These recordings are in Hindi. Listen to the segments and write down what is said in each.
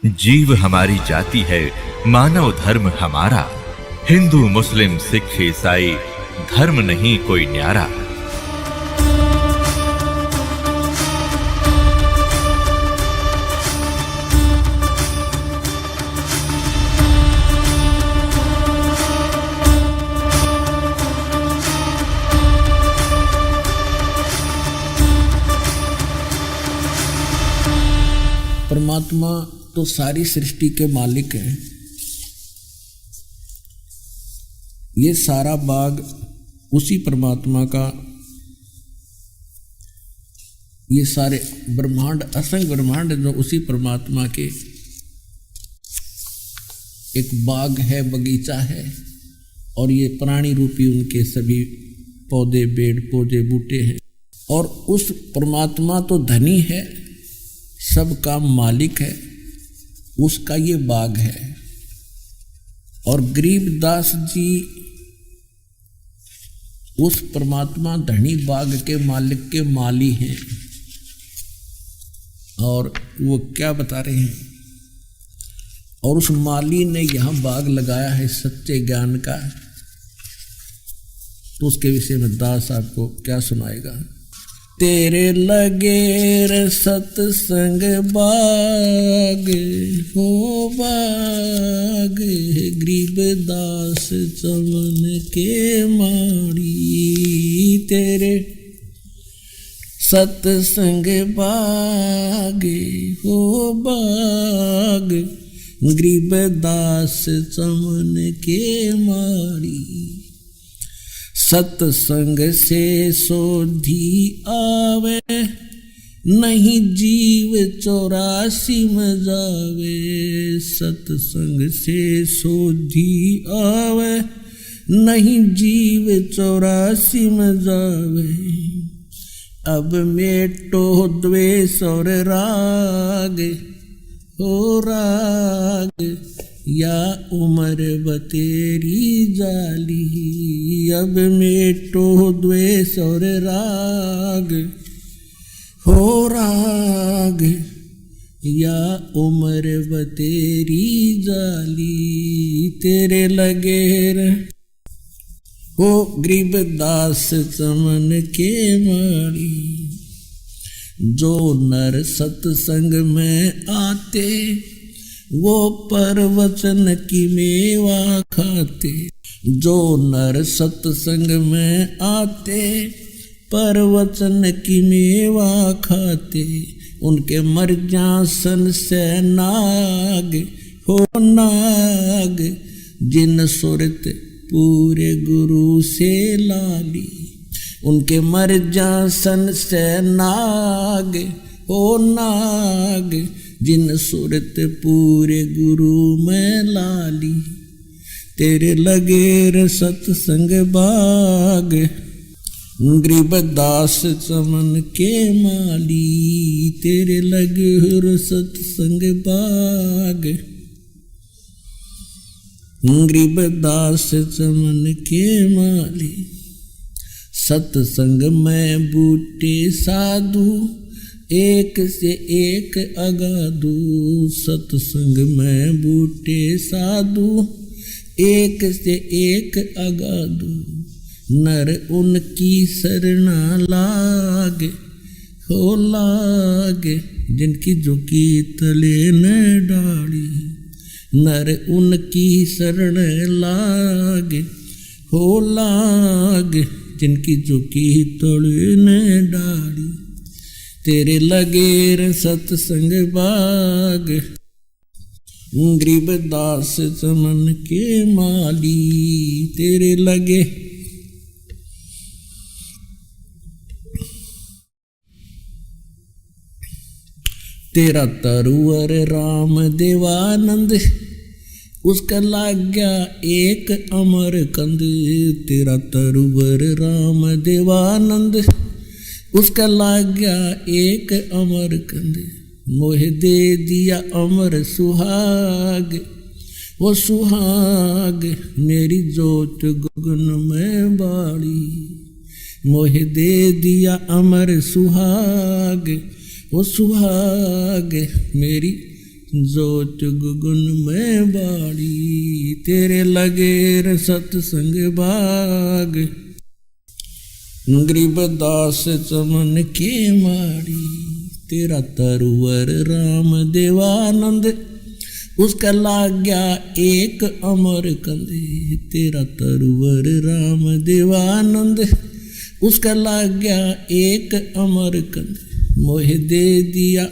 जीव हमारी जाति है, मानव धर्म हमारा। हिंदू मुस्लिम सिख ईसाई धर्म नहीं कोई न्यारा। परमात्मा तो सारी सृष्टि के मालिक हैं। ये सारा बाग उसी परमात्मा का, ये सारे ब्रह्मांड, असंख्य ब्रह्मांड जो उसी परमात्मा के एक बाग है, बगीचा है। और ये प्राणी रूपी उनके सभी पौधे, पेड़ पौधे, बूटे हैं। और उस परमात्मा तो धनी है, सबका मालिक है, उसका ये बाग है। और गरीबदास जी उस परमात्मा धनी बाग के मालिक के माली हैं। और वो क्या बता रहे हैं, और उस माली ने यहाँ बाग लगाया है सच्चे ज्ञान का। तो उसके विषय में दास आपको क्या सुनाएगा। तेरे लगे सत्संग बाग हो बाग, गरीबदास चमन के माड़ी। तेरे सत्संग बाग हो बाग, गरीबदास चमन के माड़ी। सत्संग से सोधी आवे, नहीं जीव 84 में जावे। सत्संग से सोधी आवे, नहीं जीव 84 में जावे। अब मेटो द्वेष और राग हो राग, या उमर बतेरी जाली। अब मेटो द्वेष और राग हो राग, या उमर बतेरी जाली। तेरे लगे हो गरीबदास चमन के माड़ी। जो नर सत्संग में आते, वो परवचन की मेवा खाते। जो नर सत्संग में आते, परवचन की मेवा खाते। उनके मर्यासन से नाग हो नाग, जिन सुरत पूरे गुरु से लाली। उनके मर्यासन से नाग हो नाग, जिन सुरत पूरे गुरु में लाली। तेरे लगे सत्संग बाग, गरीबदास चमन के माली। तेरे लगे सत्संग बाग, गरीबदास चमन के माली। सत्संग में बूटे साधु, एक से एक अगाधु। सत्संग में बूटे साधु, एक से एक अगाधु। नर उनकी शरणा लाग हो लाग, जिनकी झुकी तले न डाली। नर उनकी शरण लाग हो लाग, जिनकी झुकी तले न डाली। तेरे लगे सत्संग बाग, गरीबदास चमन के माली। तेरे लगे तेरा तरुवर राम देवानंद, उसका लाग गया एक अमर कंद। तेरा तरुवर राम देवानंद, उसका लाग गया एक अमर कंद। मोह दे दिया अमर सुहाग, वो सुहाग मेरी जोत गगन में बाड़ी। मोह दे दिया अमर सुहाग, वो सुहाग मेरी जोत गुगुन में बाड़ी, तेरे लगे रे सतसंग बाग, गरीबदास चमन के माड़ी, तेरा तरवर राम देवानंद, उसका लाग गया एक अमर कंदे, तेरा तरवर राम देवानंद, उसका लाग गया एक अमर कंदे, मोहे दे दिया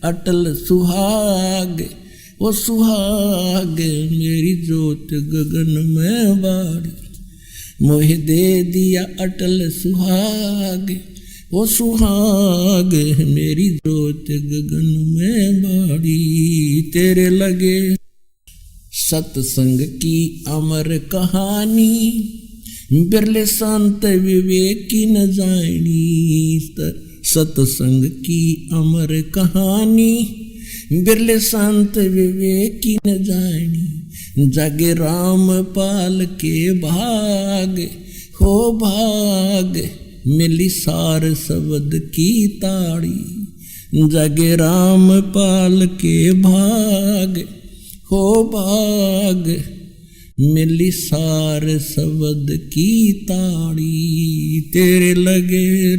अटल सुहाग, वो सुहाग मेरी जोत गगन में बाड़ी, मोहे दे दिया अटल सुहाग, वो सुहाग मेरी जोत गगन में बाड़ी, तेरे लगे सत्संग की अमर कहानी, बिरले संत विवेक की न जानी, सत्संग की अमर कहानी, बिरले संत विवेक की न जानी, जगे राम पाल के भाग, हो भाग मिली सार शब्द की ताड़ी, जगे राम पाल के भाग, हो भाग मिली सार शब्द की ताड़ी, तेरे लगे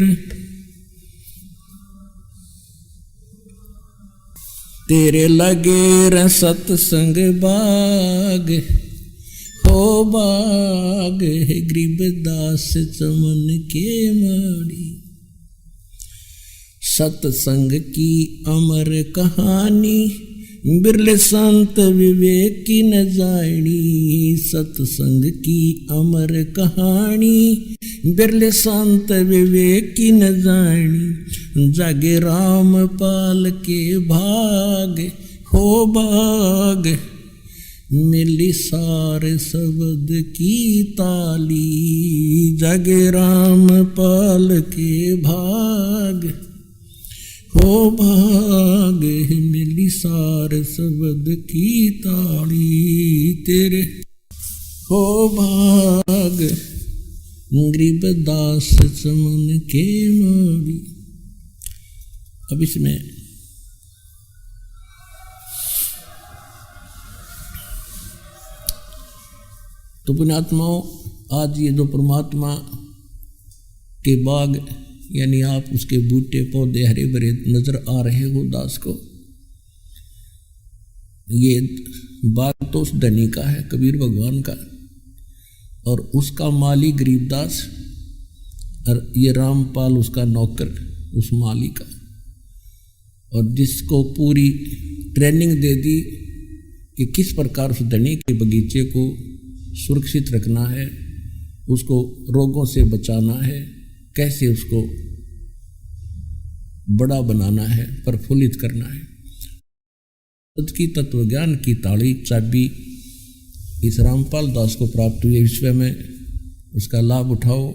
तेरे लगे रे सत्संग बाग, हो बाग गरीबदास चमन के माड़ी, सत्संग की अमर कहानी, बिरले संत विवेक की न जानी, सत्संग की अमर कहानी, बिरले संत विवेक की न जानी, जागे राम पाल के भाग, हो भाग मिली सार शब्द की ताली, जागे राम पाल के भाग, हो भाग मिली सार शब्द की ताली, तेरे हो भाग गरीबदास चमन के माड़ी। अब इसमें तो पुण्यात्माओं, आज ये जो परमात्मा के बाग यानी आप उसके बूटे पौधे हरे भरे नजर आ रहे हो दास को, ये बाग तो उस धनी का है, कबीर भगवान का, और उसका माली गरीबदास, और ये रामपाल उसका नौकर उस माली का, और जिसको पूरी ट्रेनिंग दे दी कि किस प्रकार उस धनी के बगीचे को सुरक्षित रखना है, उसको रोगों से बचाना है, कैसे उसको बड़ा बनाना है, प्रफुल्लित करना है। की तत्वज्ञान की ताड़ी चाबी इस रामपाल दास को प्राप्त हुई। विश्व में उसका लाभ उठाओ,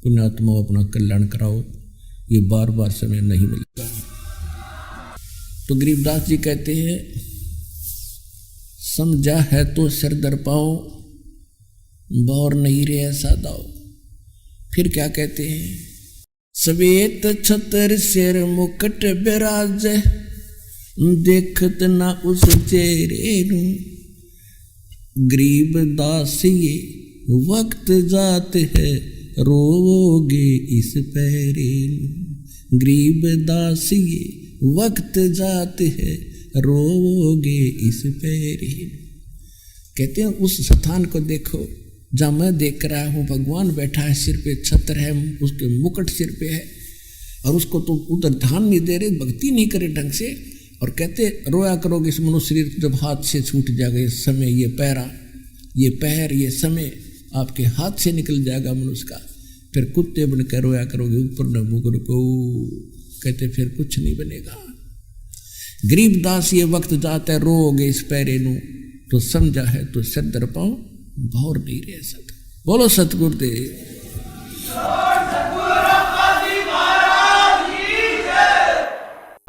पुण्यात्मा अपना कल्याण कराओ, ये बार बार समय नहीं मिलेगा। तो गरीबदास जी कहते हैं, समझा है तो सिर दर पाओ, बौर नहीं रे ऐसा दाओ। फिर क्या कहते हैं, श्वेत छतर सिर मुकुट बिराज, देखत ना उस चेहरे नू, गरीबदास ये वक्त जात है, रोगे इस पैरे नू। गरीबदास ये वक्त जात है, रोगे इस पैरे नू। कहते हैं उस स्थान को देखो जहाँ मैं देख रहा हूँ, भगवान बैठा है, सिर पे छत्र है, उसके मुकुट सिर पे है, और उसको तो उधर ध्यान नहीं दे रहे, भक्ति नहीं करे ढंग से, और कहते रोया करोगे इस मनुष्य शरीर जब हाथ से छूट जाएगा, ये समय, ये पैरा, ये पैर, ये समय आपके हाथ से निकल जाएगा मनुष्य का, फिर कुत्ते बनकर रोया करोगे ऊपर न मुकुर को। कहते फिर कुछ नहीं बनेगा। गरीबदास ये वक्त जाता है, रोगे इस पैरे नू, तो समझा है तो सिर दर पाओ, भौर नहीं रह सकता। बोलो सतगुरुदेव।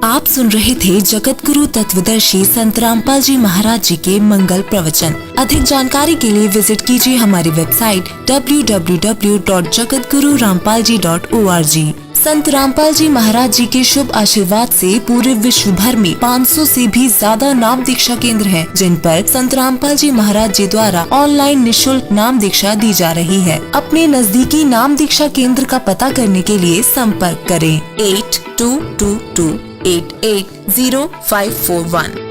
आप सुन रहे थे जगत गुरु तत्वदर्शी संत रामपाल जी महाराज जी के मंगल प्रवचन। अधिक जानकारी के लिए विजिट कीजिए हमारी वेबसाइट www.jagatgururampalji.org। संत रामपाल जी महाराज जी के शुभ आशीर्वाद से पूरे विश्व भर में 500 से भी ज्यादा नाम दीक्षा केंद्र हैं, जिन पर संत रामपाल जी महाराज जी द्वारा ऑनलाइन निशुल्क नाम दीक्षा दी जा रही है। अपने नजदीकी नाम दीक्षा केंद्र का पता करने के लिए संपर्क करें 8222880541।